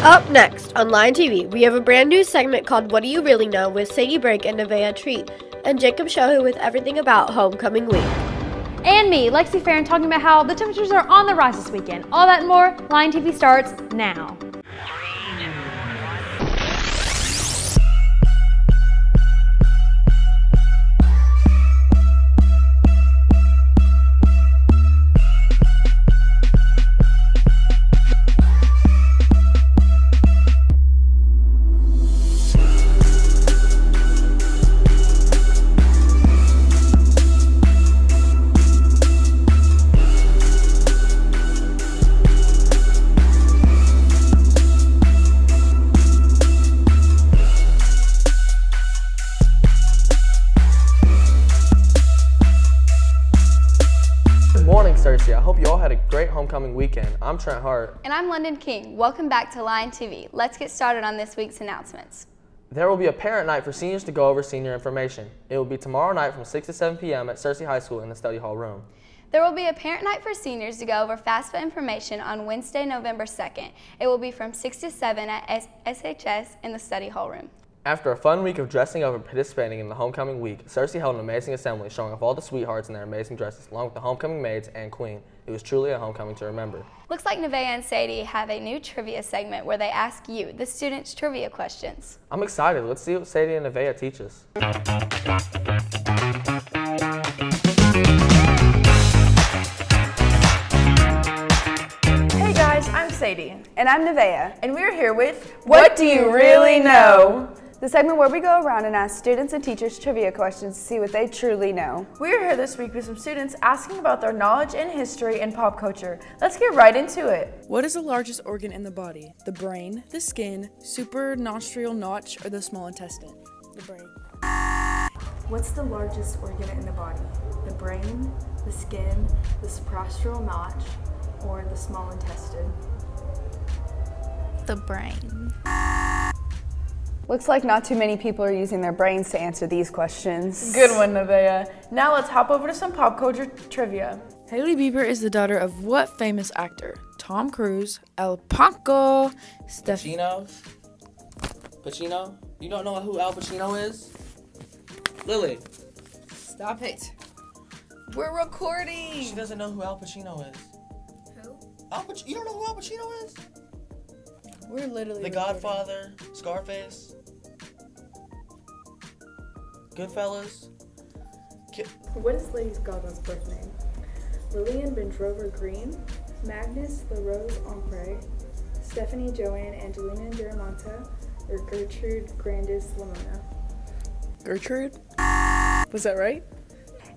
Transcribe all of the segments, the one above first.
Up next on Lion TV, we have a brand new segment called What Do You Really Know with Sadie Brink and Nevaeh Treat, and Jacob Shohu with everything about homecoming week. And me, Lexi Farron, talking about how the temperatures are on the rise this weekend. All that and more, Lion TV starts now. I hope you all had a great homecoming weekend. I'm Trent Hart. And I'm London King. Welcome back to Lion TV. Let's get started on this week's announcements. There will be a parent night for seniors to go over senior information. It will be tomorrow night from 6 to 7 p.m. at Searcy High School in the study hall room. There will be a parent night for seniors to go over FAFSA information on Wednesday, November 2nd. It will be from 6 to 7 at SHS in the study hall room. After a fun week of dressing up and participating in the homecoming week, Searcy held an amazing assembly showing off all the sweethearts in their amazing dresses, along with the homecoming maids and queen. It was truly a homecoming to remember. Looks like Nevaeh and Sadie have a new trivia segment where they ask you, the students, trivia questions. I'm excited. Let's see what Sadie and Nevaeh teach us. Hey guys, I'm Sadie. And I'm Nevaeh. And we're here with What Do You Really Know? The segment where we go around and ask students and teachers trivia questions to see what they truly know. We're here this week with some students asking about their knowledge in history and pop culture. Let's get right into it. What is the largest organ in the body? The brain, the skin, supranostril notch, or the small intestine? The brain. What's the largest organ in the body? The brain, the skin, the suprastral notch, or the small intestine? The brain. Looks like not too many people are using their brains to answer these questions. Good one, Nevaeh. Now let's hop over to some pop culture trivia. Hailey Bieber is the daughter of what famous actor? Tom Cruise, El Paco, Pacino? You don't know who Al Pacino is? Lily. Stop it. We're recording. She doesn't know who Al Pacino is. Who? You don't know who Al Pacino is? We're literally The Godfather, Scarface, Goodfellas. What is Lady Gaga's birth name? Lillian Bendrover Green, Magnus LaRose Ombre, Stephanie Joanne Angelina Duramonta, or Gertrude Grandis Lamona? Gertrude? Was that right?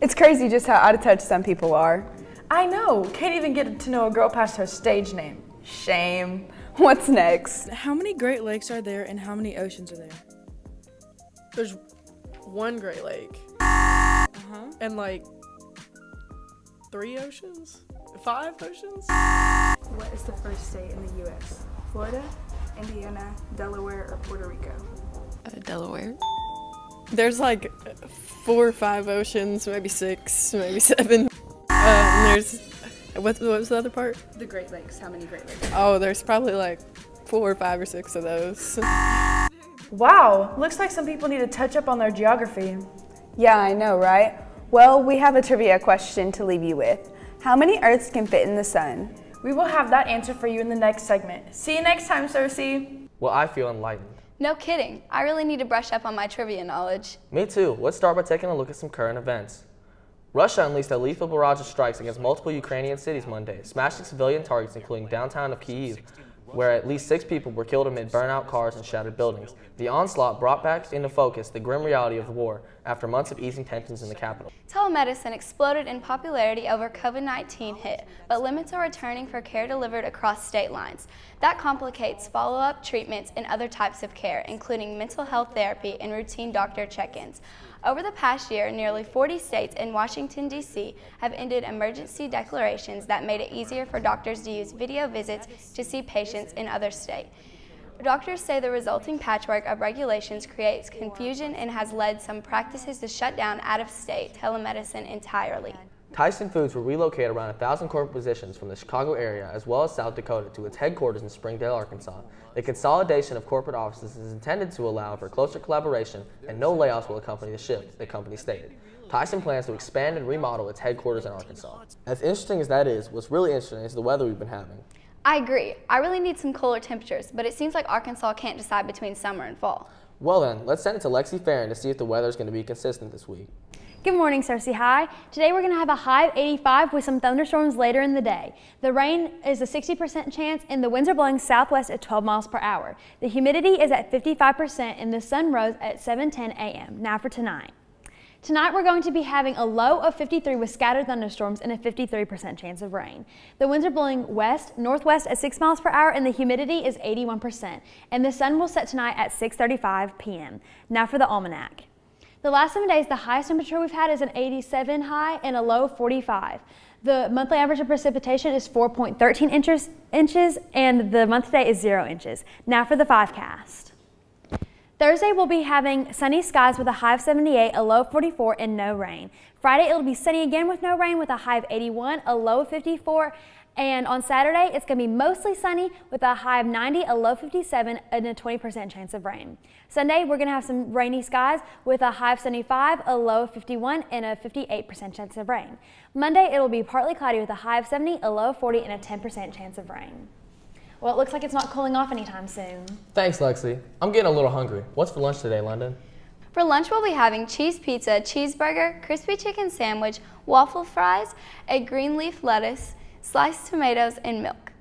It's crazy just how out of touch some people are. I know. Can't even get to know a girl past her stage name. Shame. What's next? How many Great Lakes are there and how many oceans are there? There's one Great Lake. And like 3 oceans? 5 oceans? What is the first state in the U.S.? Florida, Indiana, Delaware, or Puerto Rico? Delaware. There's like 4 or 5 oceans, maybe 6, maybe 7. And there's, what was the other part? The Great Lakes. How many Great Lakes? Oh, there's probably like 4 or 5 or 6 of those. Wow, looks like some people need to touch up on their geography. Yeah, I know, right? Well, we have a trivia question to leave you with. How many Earths can fit in the sun? We will have that answer for you in the next segment. See you next time, Cersei. Well, I feel enlightened. No kidding. I really need to brush up on my trivia knowledge. Me too. Let's start by taking a look at some current events. Russia unleashed a lethal barrage of strikes against multiple Ukrainian cities Monday, smashing civilian targets including downtown of Kyiv, where at least 6 people were killed amid burnout cars and shattered buildings. The onslaught brought back into focus the grim reality of the war after months of easing tensions in the capital. Telemedicine exploded in popularity over COVID-19 hit, but limits are returning for care delivered across state lines. That complicates follow-up treatments and other types of care, including mental health therapy and routine doctor check-ins. Over the past year, nearly 40 states and Washington, D.C. have ended emergency declarations that made it easier for doctors to use video visits to see patients in other states. Doctors say the resulting patchwork of regulations creates confusion and has led some practices to shut down out-of-state telemedicine entirely. Tyson Foods will relocate around 1,000 corporate positions from the Chicago area as well as South Dakota to its headquarters in Springdale, Arkansas. The consolidation of corporate offices is intended to allow for closer collaboration and no layoffs will accompany the shift, the company stated. Tyson plans to expand and remodel its headquarters in Arkansas. As interesting as that is, what's really interesting is the weather we've been having. I agree. I really need some cooler temperatures, but it seems like Arkansas can't decide between summer and fall. Well then, let's send it to Lexi Farron to see if the weather is going to be consistent this week. Good morning, Cersei High. Today we're going to have a high of 85 with some thunderstorms later in the day. The rain is a 60% chance and the winds are blowing southwest at 12 miles per hour. The humidity is at 55% and the sun rose at 7:10 a.m. Now for tonight. Tonight we're going to be having a low of 53 with scattered thunderstorms and a 53% chance of rain. The winds are blowing west-northwest at 6 miles per hour and the humidity is 81%. And the sun will set tonight at 6:35 p.m. Now for the almanac. The last 7 days, the highest temperature we've had is an 87 high and a low of 45. The monthly average of precipitation is 4.13 inches and the month to date is 0 inches. Now for the 5cast. Thursday, we'll be having sunny skies with a high of 78, a low of 44, and no rain. Friday, it'll be sunny again with no rain with a high of 81, a low of 54. And on Saturday, it's going to be mostly sunny with a high of 90, a low of 57, and a 20% chance of rain. Sunday, we're going to have some rainy skies with a high of 75, a low of 51, and a 58% chance of rain. Monday, it'll be partly cloudy with a high of 70, a low of 40, and a 10% chance of rain. Well, it looks like it's not cooling off anytime soon. Thanks, Lexi. I'm getting a little hungry. What's for lunch today, London? For lunch, we'll be having cheese pizza, cheeseburger, crispy chicken sandwich, waffle fries, a green leaf lettuce, sliced tomatoes, and milk.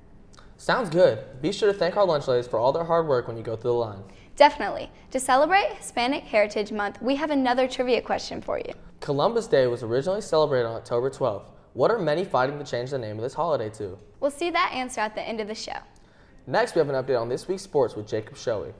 Sounds good. Be sure to thank our lunch ladies for all their hard work when you go through the line. Definitely. To celebrate Hispanic Heritage Month, we have another trivia question for you. Columbus Day was originally celebrated on October 12th. What are many fighting to change the name of this holiday to? We'll see that answer at the end of the show. Next, we have an update on this week's sports with Jacob Shoei.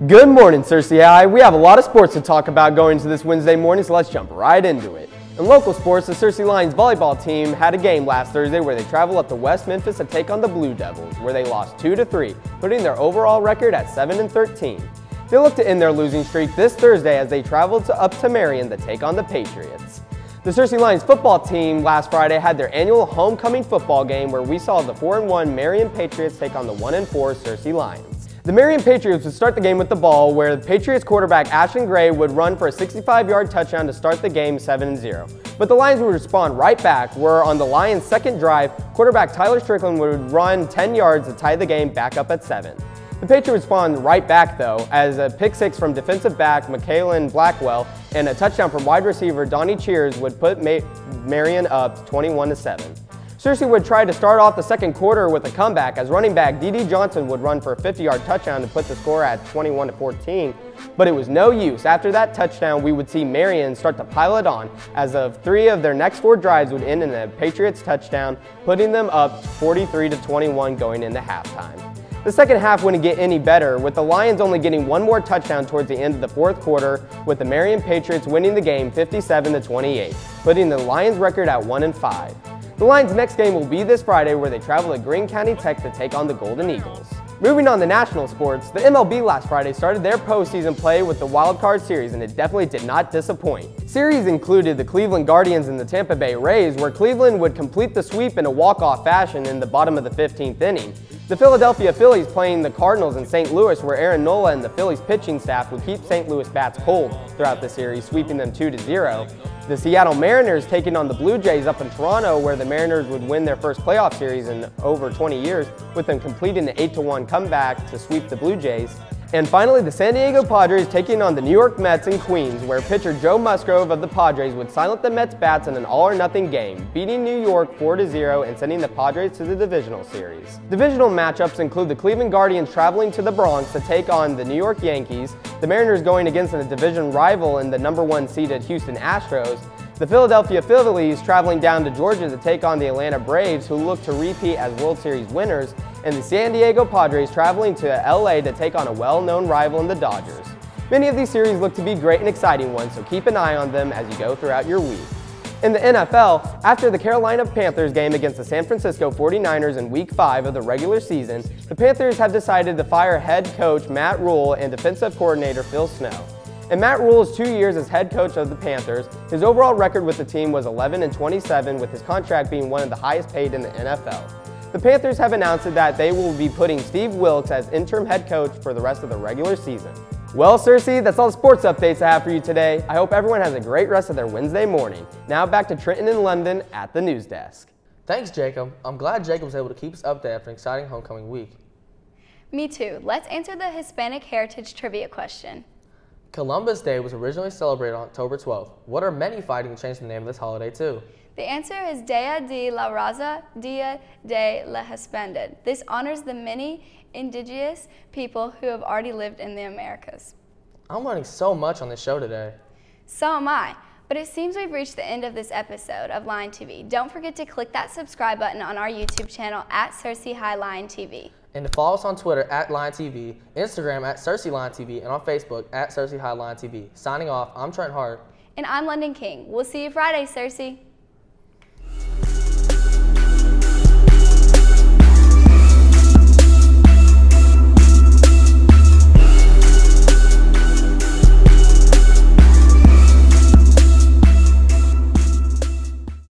Good morning, Cersei High. We have a lot of sports to talk about going into this Wednesday morning, so let's jump right into it. In local sports, the Cersei Lions volleyball team had a game last Thursday where they traveled up to West Memphis to take on the Blue Devils, where they lost 2-3, putting their overall record at 7-13. They look to end their losing streak this Thursday as they traveled up to Marion to take on the Patriots. The Cersei Lions football team last Friday had their annual homecoming football game where we saw the 4-1 Marion Patriots take on the 1-4 Cersei Lions. The Marion Patriots would start the game with the ball where the Patriots quarterback Ashton Gray would run for a 65-yard touchdown to start the game 7-0. But the Lions would respond right back where on the Lions' second drive, quarterback Tyler Strickland would run 10 yards to tie the game back up at 7. The Patriots would respond right back though, as a pick six from defensive back Michaelan Blackwell and a touchdown from wide receiver Donnie Cheers would put Marion up 21-7. Cersei would try to start off the second quarter with a comeback as running back D.D. Johnson would run for a 50-yard touchdown to put the score at 21-14, but it was no use. After that touchdown, we would see Marion start to pile it on, as of 3 of their next 4 drives would end in a Patriots touchdown, putting them up 43-21 going into halftime. The second half wouldn't get any better, with the Lions only getting 1 more touchdown towards the end of the fourth quarter, with the Marion Patriots winning the game 57-28, putting the Lions record at 1-5. The Lions' next game will be this Friday where they travel to Greene County Tech to take on the Golden Eagles. Moving on to national sports, the MLB last Friday started their postseason play with the Wild Card Series, and it definitely did not disappoint. Series included the Cleveland Guardians and the Tampa Bay Rays, where Cleveland would complete the sweep in a walk-off fashion in the bottom of the 15th inning. The Philadelphia Phillies playing the Cardinals in St. Louis, where Aaron Nola and the Phillies pitching staff would keep St. Louis bats cold throughout the series, sweeping them 2-0. The Seattle Mariners taking on the Blue Jays up in Toronto, where the Mariners would win their first playoff series in over 20 years, with them completing the 8-1 comeback to sweep the Blue Jays. And finally, the San Diego Padres taking on the New York Mets in Queens, where pitcher Joe Musgrove of the Padres would silence the Mets bats in an all-or-nothing game, beating New York 4-0 and sending the Padres to the divisional series. Divisional matchups include the Cleveland Guardians traveling to the Bronx to take on the New York Yankees, the Mariners going against a division rival in the #1 seeded Houston Astros, the Philadelphia Phillies traveling down to Georgia to take on the Atlanta Braves, who look to repeat as World Series winners, and the San Diego Padres traveling to LA to take on a well-known rival in the Dodgers. Many of these series look to be great and exciting ones, so keep an eye on them as you go throughout your week. In the NFL, after the Carolina Panthers game against the San Francisco 49ers in Week 5 of the regular season, the Panthers have decided to fire head coach Matt Rule and defensive coordinator Phil Snow. In Matt Rule's 2 years as head coach of the Panthers, his overall record with the team was 11-27, with his contract being one of the highest paid in the NFL. The Panthers have announced that they will be putting Steve Wilkes as interim head coach for the rest of the regular season. Well, Cersei, that's all the sports updates I have for you today. I hope everyone has a great rest of their Wednesday morning. Now back to Trenton and London at the news desk. Thanks, Jacob. I'm glad Jacob was able to keep us updated after an exciting homecoming week. Me too. Let's answer the Hispanic Heritage Trivia question. Columbus Day was originally celebrated on October 12th. What are many fighting to change the name of this holiday to? The answer is Dia de la Raza, Dia de la Hispandad. This honors the many indigenous people who have already lived in the Americas. I'm learning so much on this show today. So am I. But it seems we've reached the end of this episode of Lion TV. Don't forget to click that subscribe button on our YouTube channel at Cersei High Lion TV. And to follow us on Twitter at Lion TV, Instagram at Cersei Lion TV, and on Facebook at Cersei High Lion TV. Signing off, I'm Trent Hart. And I'm London King. We'll see you Friday, Cersei.